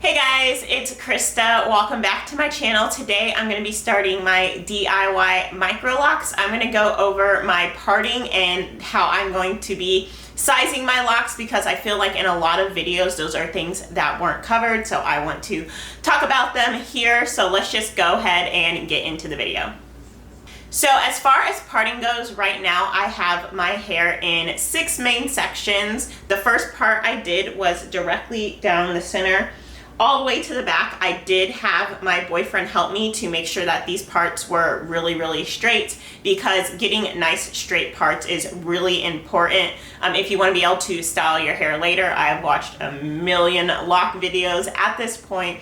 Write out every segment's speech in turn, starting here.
Hey guys, it's Krista. Welcome back to my channel. Today I'm going to be starting my DIY micro locks. I'm going to go over my parting and how I'm going to be sizing my locks because I feel like in a lot of videos those are things that weren't covered, so I want to talk about them here. So let's just go ahead and get into the video. So as far as parting goes, right now I have my hair in 6 main sections. The first part I did was directly down the center all the way to the back. I did have my boyfriend help me to make sure that these parts were really straight, because getting nice straight parts is really important if you want to be able to style your hair later. I've watched a million lock videos at this point,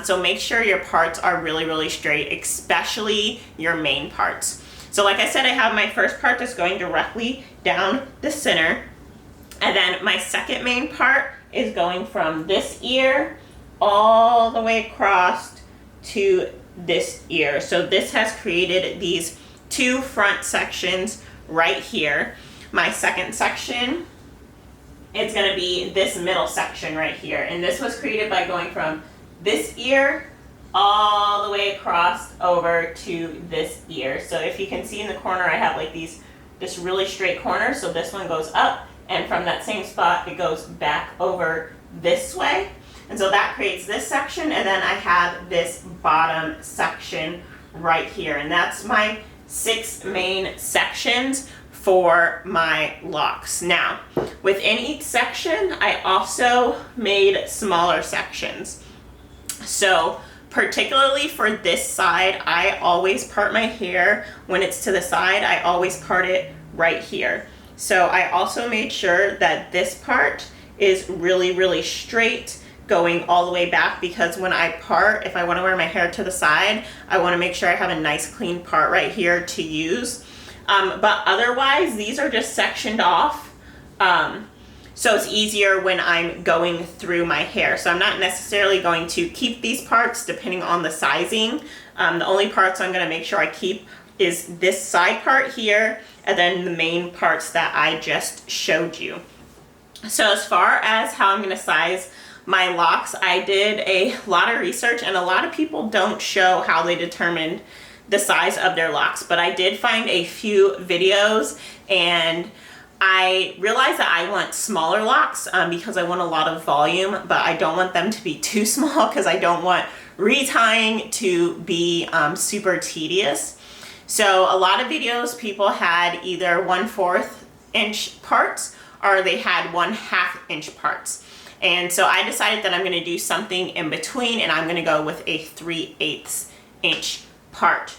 so make sure your parts are really straight, especially your main parts. So like I said, I have my first part that's going directly down the center, and then my second main part is going from this ear all the way across to this ear. So this has created these 2 front sections right here. My second section is going to be this middle section right here, and this was created by going from this ear all the way across over to this ear. So if you can see in the corner, I have like this really straight corner, so this one goes up, and from that same spot it goes back over this way. And so that creates this section, and then I have this bottom section right here, and that's my 6 main sections for my locks. Now, within each section, I also made smaller sections. So particularly for this side, I always part my hair when it's to the side. I always part it right here. So I also made sure that this part is really straight, going all the way back, because when I part, if I want to wear my hair to the side, I want to make sure I have a nice clean part right here to use. But otherwise, these are just sectioned off, so it's easier when I'm going through my hair. So I'm not necessarily going to keep these parts depending on the sizing. The only parts I'm going to make sure I keep is this side part here, and then the main parts that I just showed you. So as far as how I'm going to size my locks, I did a lot of research, and a lot of people don't show how they determined the size of their locks, but I did find a few videos, and I realized that I want smaller locks because I want a lot of volume, but I don't want them to be too small because I don't want retying to be super tedious. So a lot of videos, people had either 1/4 inch parts or they had 1/2 inch parts. And so I decided that I'm going to do something in between, and I'm going to go with a 3/8 inch part.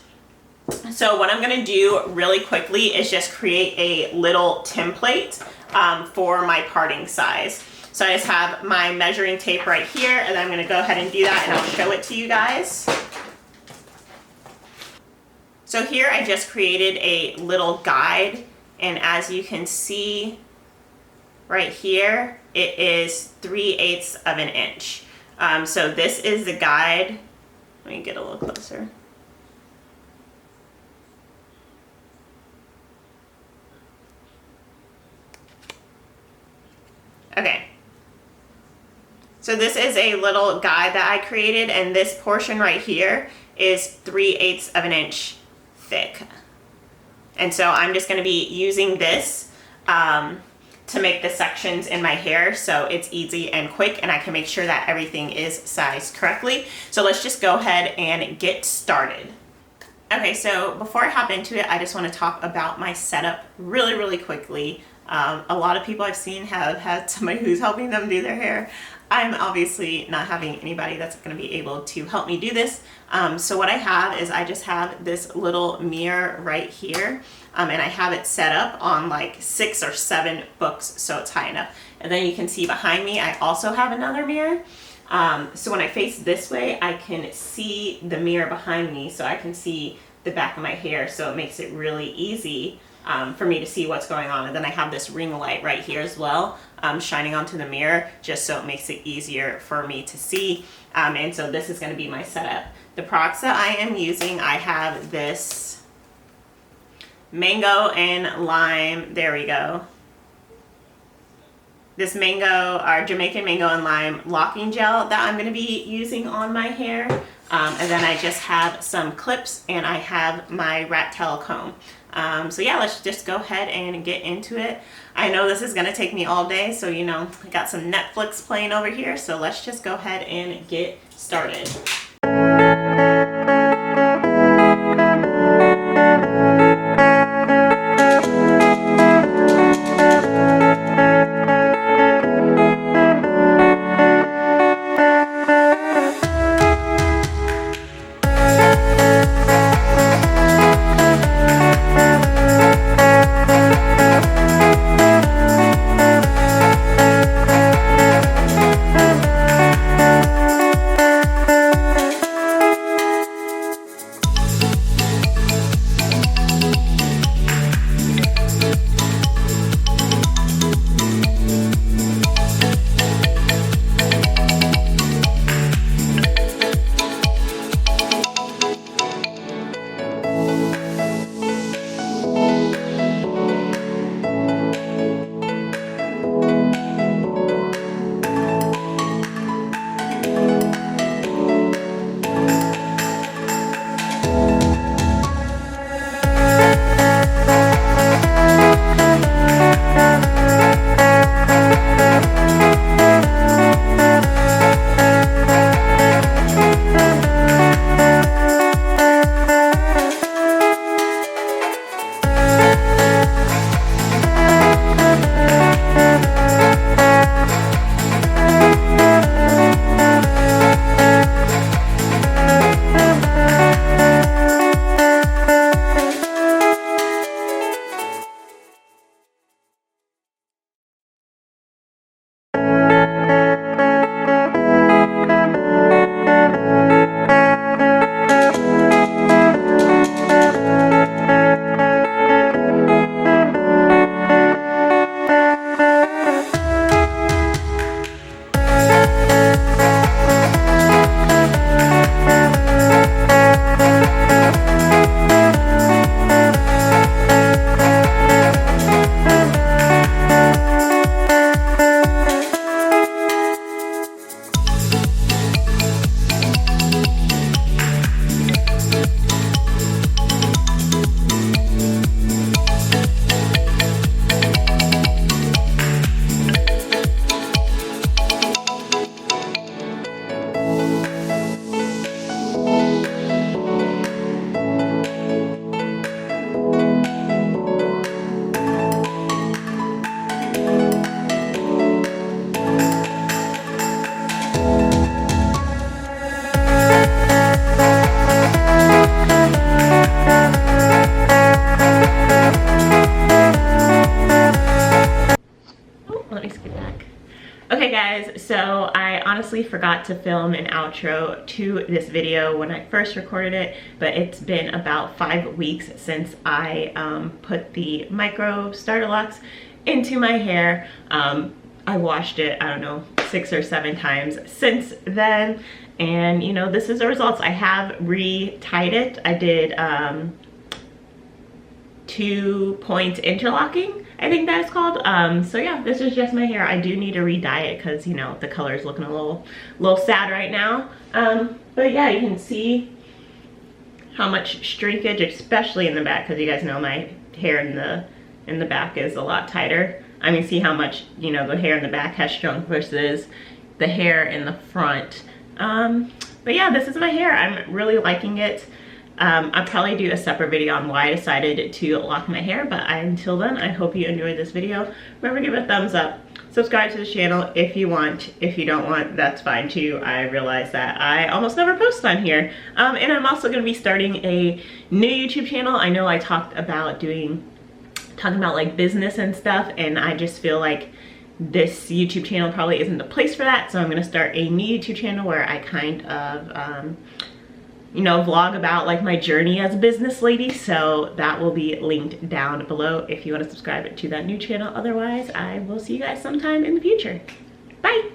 So what I'm going to do really quickly is just create a little template for my parting size. So I just have my measuring tape right here, and I'm going to go ahead and do that, and I'll show it to you guys. So here I just created a little guide, and as you can see right here, it is 3/8 of an inch. So this is the guide. Let me get a little closer. Okay. So this is a little guide that I created, and this portion right here is 3/8 of an inch thick. And so I'm just going to be using this to make the sections in my hair, so it's easy and quick, and I can make sure that everything is sized correctly. So let's just go ahead and get started. Okay, so before I hop into it, I just want to talk about my setup really quickly. A lot of people I've seen have had somebody who's helping them do their hair. I'm obviously not having anybody that's going to be able to help me do this. So what I have is I just have this little mirror right here, and I have it set up on like 6 or 7 books, so it's high enough. And then you can see behind me, I also have another mirror. So when I face this way, I can see the mirror behind me, so I can see the back of my hair, so it makes it really easy for me to see what's going on. And then I have this ring light right here as well, shining onto the mirror, just so it makes it easier for me to see. And so this is going to be my setup. The products that I am using, I have this mango and lime, there we go, this mango, or Jamaican mango and lime locking gel that I'm going to be using on my hair. And then I just have some clips and I have my rat tail comb. So yeah, let's just go ahead and get into it. I know this is going to take me all day, so you know, I got some Netflix playing over here, so let's just go ahead and get started. Okay guys, so I honestly forgot to film an outro to this video when I first recorded it, but it's been about 5 weeks since I put the micro starter locks into my hair. I washed it, I don't know, 6 or 7 times since then, and you know, this is the results. I have re-tied it. I did 2-point interlocking, I think that is called. So yeah, this is just my hair. I do need to re-dye it because, you know, the color is looking a little sad right now. But yeah, you can see how much shrinkage, especially in the back, because you guys know my hair in the back is a lot tighter. I mean, see how much, you know, the hair in the back has shrunk versus the hair in the front. But yeah, this is my hair. I'm really liking it. I'll probably do a separate video on why I decided to lock my hair, but until then, I hope you enjoyed this video. Remember to give it a thumbs up, subscribe to the channel if you want. If you don't want, that's fine too. I realize that I almost never post on here. And I'm also going to be starting a new YouTube channel. I know I talked about talking about like business and stuff, and I just feel like this YouTube channel probably isn't the place for that. So I'm going to start a new YouTube channel where I kind of you know, vlog about like my journey as a business lady. So that will be linked down below if you want to subscribe to that new channel. Otherwise, I will see you guys sometime in the future. Bye.